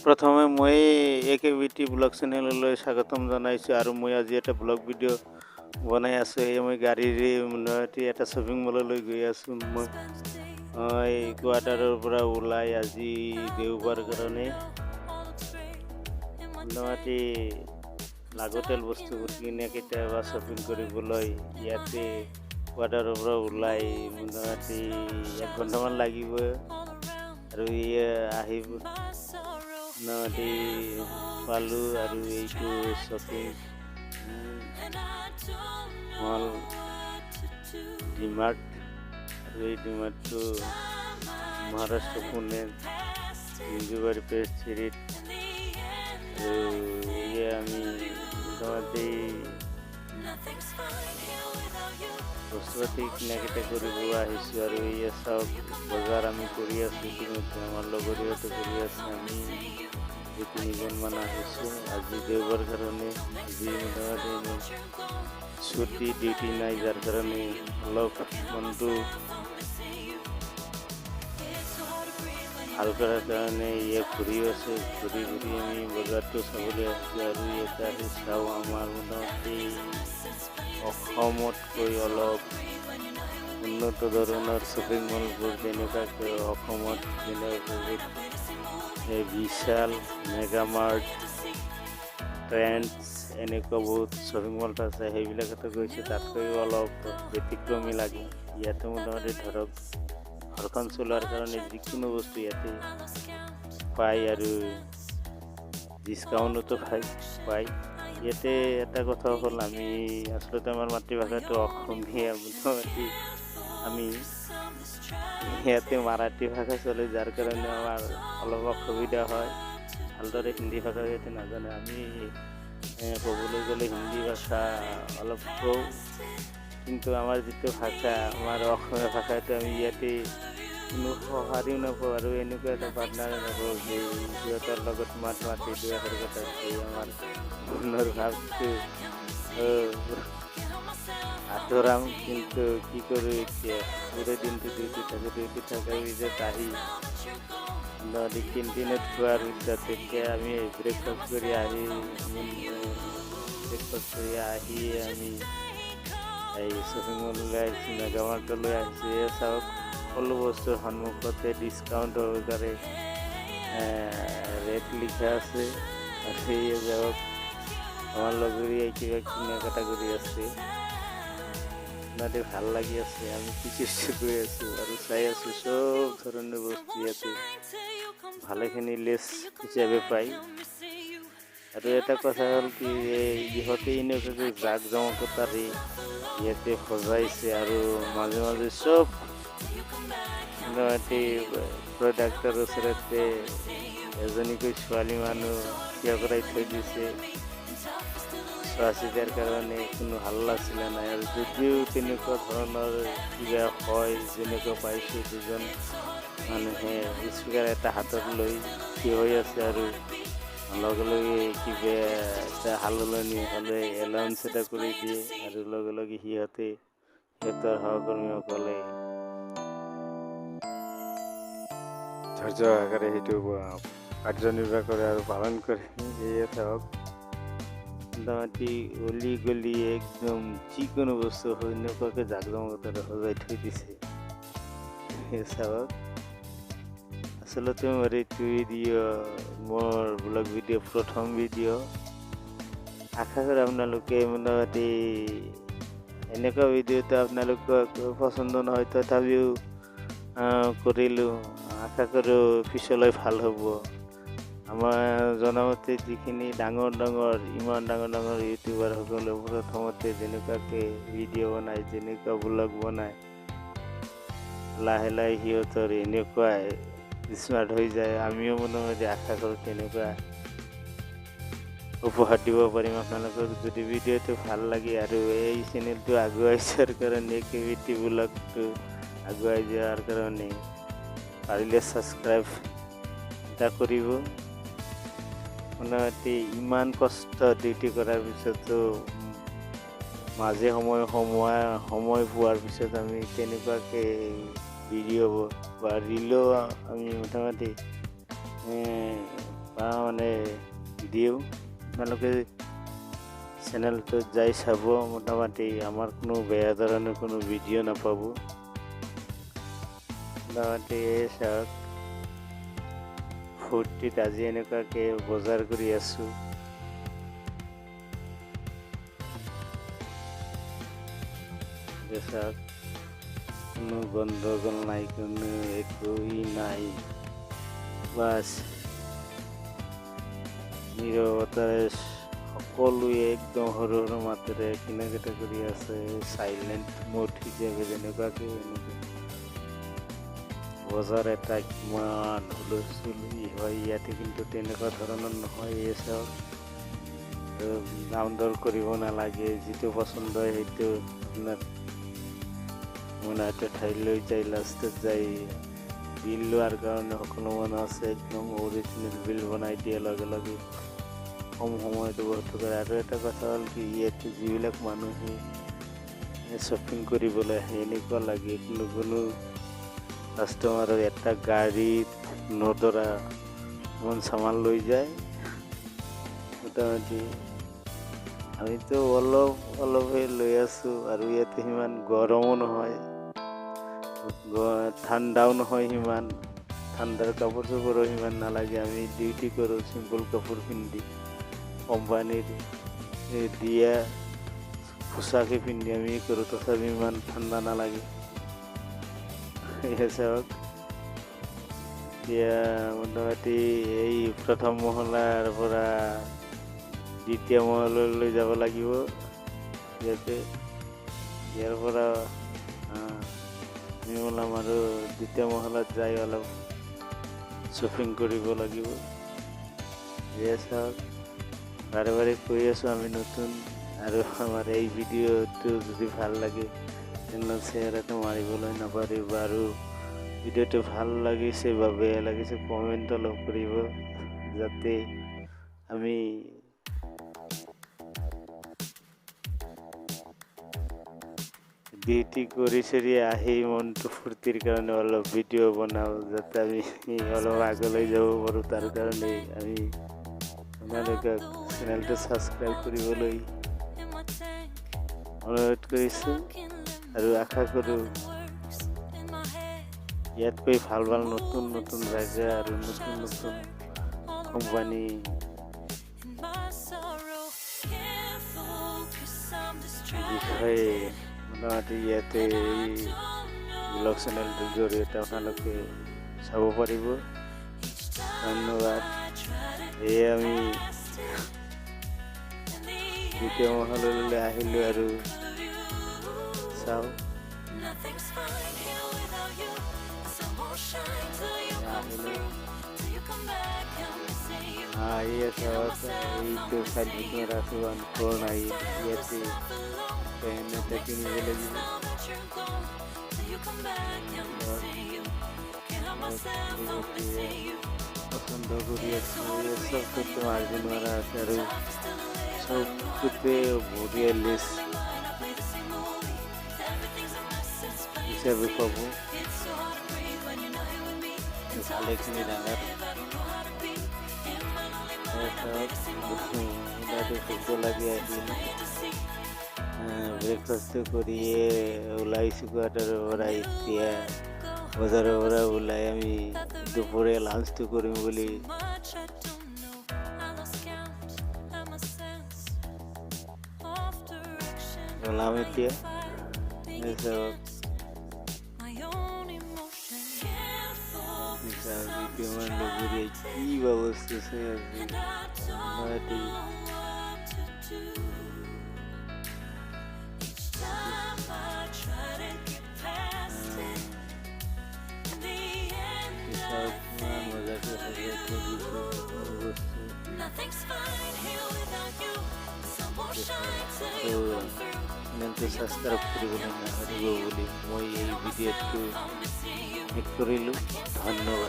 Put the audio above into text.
প্ৰথমে মই একেবিটি ব্লগ চেনেললৈ স্বাগতম জনাইছোঁ আৰু মই আজি এটা ব্লগ ভিডিঅ' বনাই আছোঁ। এই মই গাড়ীৰে এটা শ্বপিং মললৈ গৈ আছোঁ। মই কোৱাৰ্টাৰৰ পৰা ওলাই আজি দেওবাৰ কাৰণে মোটামুটি লাগতিয়াল বস্তুবোৰ কিনে কেতিয়াবা শ্বপিং কৰিবলৈ ইয়াতে কোৱাৰ্টাৰৰ পৰা ওলাই মোটামুটি 1 ঘণ্টামান লাগিব আৰু আহিব মোটামুটি পালোঁ আৰু এইটো শ্বপিং মল demart আৰু এই ডিমাৰ্টটো মহাৰাষ্ট্ৰ পুনে ইঞ্জুবাৰী পেজ চিৰিত আৰু আমি মোটামুটি বস্তু পাতি কিনা কেইটা কৰিব আহিছোঁ আৰু চাওক বজাৰ আমি কৰি আছোঁ। ইতিমধ্যে আমাৰ লগৰীয়াটো কৰি আছে। আমি 2-3জনমান আহিছোঁ আজি দেওবাৰ কাৰণে। আজি মোটামুটি ছুটি ডিউটি নাই, যাৰ কাৰণে অলপ মনটো ভাল কৰাৰ কাৰণে ঘূৰি আছোঁ। ঘূৰি আমি বজাৰটো চাবলৈ আহিছোঁ আৰু ইয়াতে আহি চাওঁ আমাৰ মোটামুটি অসমতকৈ অলপ উন্নত ধৰণৰ শ্বপিং মলবোৰ যেনেকুৱাকৈ অসমত যেনেকৈ বিশাল, মেগামাৰ্ট, ট্ৰেণ্ডছ এনেকুৱা বহুত শ্বপিং মল আছে। সেইবিলাকতো গৈছোঁ, তাতকৈও অলপ ব্যতিক্ৰমী লাগে। ইয়াতে মোটামুটি ধৰক ঘৰখন চলোৱাৰ কাৰণে যিকোনো বস্তু ইয়াতে পায় আৰু ডিছকাউণ্টতো পায়। ইয়াতে এটা কথা হ'ল আমি আচলতে আমাৰ মাতৃভাষাটো অসমীয়া, মোটামুটি আমি ইয়াতে মাৰাঠী ভাষা চলে, যাৰ কাৰণে আমাৰ অলপ অসুবিধা হয়। ভালদৰে হিন্দী ভাষা ইয়াতে নাজানে। আমি ক'বলৈ গ'লে হিন্দী ভাষা অলপ কওঁ, কিন্তু আমাৰ যিটো ভাষা আমাৰ অসমীয়া ভাষাটো আমি ইয়াতে কোনো সঁহাৰিও নাপাওঁ আৰু এনেকুৱা এটা পাৰ্টনাৰ নাপাওঁ যে সিহঁতৰ লগত মাতি দুৱাষাৰ কথা আমাৰ মনৰ ভাৱটো আঁতৰাম। কিন্তু কি কৰোঁ এতিয়া, গোটেই দিনটো ডিউটি থকাৰ পিছত আহি কেণ্টিনত খোৱাৰ পিছত তেতিয়া আমি ব্ৰেকফাষ্ট কৰি আহি আমি এই শ্বপিং মললৈ আহিছোঁ, মেগামাৰ্টলৈ আহিছোঁ। চাওক সকলো বস্তুৰ সন্মুখতে ডিছকাউণ্ট সহকাৰে ৰেট লিখা আছে আৰু সেয়ে যাওক আমাৰ লগৰীয়াই কিবা কিনা কটা কৰি আছে। নাতে ভাল লাগি আছে। আমি কিছু গৈ আছোঁ আৰু চাই আছোঁ চব ধৰণৰ বস্তু ইয়াতে ভালেখিনি লেছ হিচাপে পায়। আৰু এটা কথা হ'ল কি, ইহঁতে এনেকুৱাকৈ জাক-জমকতাৰে ইয়াতে সজাইছে আৰু মাজে মাজে চব প্ৰডাক্টৰ ওচৰতে এজনীকৈ ছোৱালী মানুহ থিয় কৰাই থৈ দিছে। চোৱা-চিতাৰ কাৰণে কোনো হাল্লা চিলা নাই। আৰু যদিও তেনেকুৱা ধৰণৰ কিবা হয়, যেনেকুৱা পাইছোঁ, 2জন মানুহে স্পিকাৰ এটা হাতত লৈ থিয় হৈ আছে আৰু লগে লগে কিবা এটা হালনি হ'লে এলাউন্স এটা কৰি দিয়ে আৰু লগে লগে সিহঁতৰ সহকৰ্মীসকলে ধৈৰ্য সহকাৰে সেইটো কাৰ্যনিৰ্বাহ কৰে আৰু পালন কৰে। সেয়ে ধৰক মোটামুটি অলি গলি একদম যিকোনো বস্তু এনেকুৱাকৈ জাক-জমকতাৰে সজাই থৈ দিছে। চাওক আচলতে মোৰ এইটো মোৰ ব্লগ ভিডিঅ' প্ৰথম ভিডিঅ'। আশা কৰোঁ আপোনালোকে মোটামুটি এনেকুৱা ভিডিঅ'টো আপোনালোকক পচন্দ নহয়, তথাপিও কৰিলোঁ। আশা কৰোঁ পিছলৈ ভাল হ'ব। আমাৰ জনামতে যিখিনি ইমান ডাঙৰ ইউটিউবাৰসকলে প্ৰথমতে যেনেকুৱাকৈ ভিডিঅ' বনায়, যেনেকুৱা ব্লগ বনায়, লাহে লাহে সিহঁতৰ এনেকুৱাই স্মাৰ্ট হৈ যায়। আমিও মোটামুটি আশা কৰোঁ তেনেকুৱা উপহাৰ দিব পাৰিম আপোনালোকক যদি ভিডিঅ'টো ভাল লাগে। আৰু এই চেনেলটো আগুৱাই যোৱাৰ কাৰণে, একেবিটি ব্লগটো আগুৱাই যোৱাৰ কাৰণে পাৰিলে ছাবস্ক্ৰাইব এটা কৰিব। মোটামুটি ইমান কষ্ট ডিউটি কৰাৰ পিছতো মাজে সময় পোৱাৰ পিছত আমি তেনেকুৱাকৈ ভিডিঅ' বা ৰিলো আমি মোটামুটি পাওঁ ভিডিঅ' আপোনালোকে চেনেলটোত যাই চাব। মোটামুটি আমাৰ কোনো বেয়া ধৰণৰ কোনো ভিডিঅ' নাপাব। মোটামুটি এই চাওক ফূৰ্তিত আজি এনেকুৱাকৈ বজাৰ কৰি আছোঁ। চাওক কোনো গণ্ডগোল নাই, কোনো একোই নাই, বাছ নীৰৱতাৰে সকলোৱে একদম সৰু সৰু মাতেৰে কিনাকিটা কৰি আছে। চাইলেণ্ট মোড হিচাপে যেনেকুৱাকৈ বজাৰ এটা কিমান হুলস্থুলি হয়, ইয়াতে কিন্তু তেনেকুৱা ধৰণৰ নহয়। এই চাওক দাম দৰ কৰিব নালাগে, যিটো পচন্দ হয় সেইটো আপোনাৰ মানে এটা ঠাইলৈ যাই লাষ্টত যাই বিল লোৱাৰ কাৰণে সকলো মানুহ আছে। একদম অৰিজিনেল বিল বনাই দিয়ে লগে লগে, কম সময়তো বস্তু কৰে। আৰু এটা কথা হ'ল কি, ইয়াতে যিবিলাক মানুহে শ্বপিং কৰিবলৈ আহে এনেকুৱা লাগে কোনো কাষ্টমাৰৰ এটা গাড়ীত নধৰা ইমান চামান লৈ যায়। মোটামুটি আমিতো অলপহে লৈ আছোঁ, আৰু ইয়াতে সিমান গৰমো নহয়, ঠাণ্ডাও নহয় সিমান, ঠাণ্ডাৰ কাপোৰ চাপোৰো সিমান নালাগে। আমি ডিউটি কৰোঁ চিম্পল কাপোৰ পিন্ধি, কোম্পানীৰ দিয়া পোচাকে পিন্ধি আমি কৰোঁ, তথাপি ইমান ঠাণ্ডা নালাগে। চাওক এতিয়া মোটামুটি এই প্ৰথম মহলাৰ পৰা দ্বিতীয় মহলালৈ যাব লাগিব। ইয়াৰ পৰা আমি ওলাম আৰু দ্বিতীয় মহলাত যাই অলপ শ্বপিং কৰিব লাগিব। চাওক বাৰে বাৰে কৈ আছোঁ আমি নতুন, আৰু আমাৰ এই ভিডিঅ'টো যদি ভাল লাগে তেনেহ'লে শ্বেয়াৰ এটা মাৰিবলৈ নাপাহৰিব। আৰু ভিডিঅ'টো ভাল লাগিছে বা বেয়া লাগিছে কমেণ্ট অলপ কৰিব, যাতে আমি ডিউটি কৰি চৰি আহি মনটো ফূৰ্তিৰ কাৰণে অলপ ভিডিঅ' বনাওঁ, যাতে আমি অলপ আগলৈ যাব পাৰোঁ। তাৰ কাৰণে আমি আপোনালোকক চেনেলটো ছাবস্ক্ৰাইব কৰিবলৈ অনুৰোধ কৰিছোঁ, আৰু আশা কৰোঁ ইয়াতকৈ ভাল ভাল নতুন নতুন জাগা আৰু নতুন নতুন কোম্পানী বিষয়ে মোটামুটি ইয়াতে এই ব্লগ চেনেলটোৰ জৰিয়তে আপোনালোকে চাব পাৰিব। ধন্যবাদ। এয়ে আমি দ্বিতীয় মহললৈ আহিলোঁ, আৰু চাওঁ এইটো চাইড আছে নাই, ইয়াতে পেন এটা কিনিব লাগিব। পচন্দ কৰি আছোঁ, চবটোতে মাৰিব নোৱাৰা আছে, আৰু চবটোতে বঢ়িয়া লিষ্ট হিচাপে পাব। ভালেখিনি ডাঙৰ লাগে আহিল। ব্ৰেকফাষ্টটো কৰিয়ে ওলাইছোঁ কোৱাৰ্টাৰৰ পৰা। এতিয়া বজাৰৰ পৰা ওলাই আমি দুপৰীয়া লাঞ্চটো কৰিম বুলি ওলাম এতিয়া। কিমান লগৰীয়া কি ব্যৱস্থা আছে আজি চেনেলটো ছাবস্ক্ৰাইব কৰিবলৈ নাপাহৰিব বুলি মই এই ভিডিঅ'টো শেষ কৰিলোঁ। ধন্যবাদ।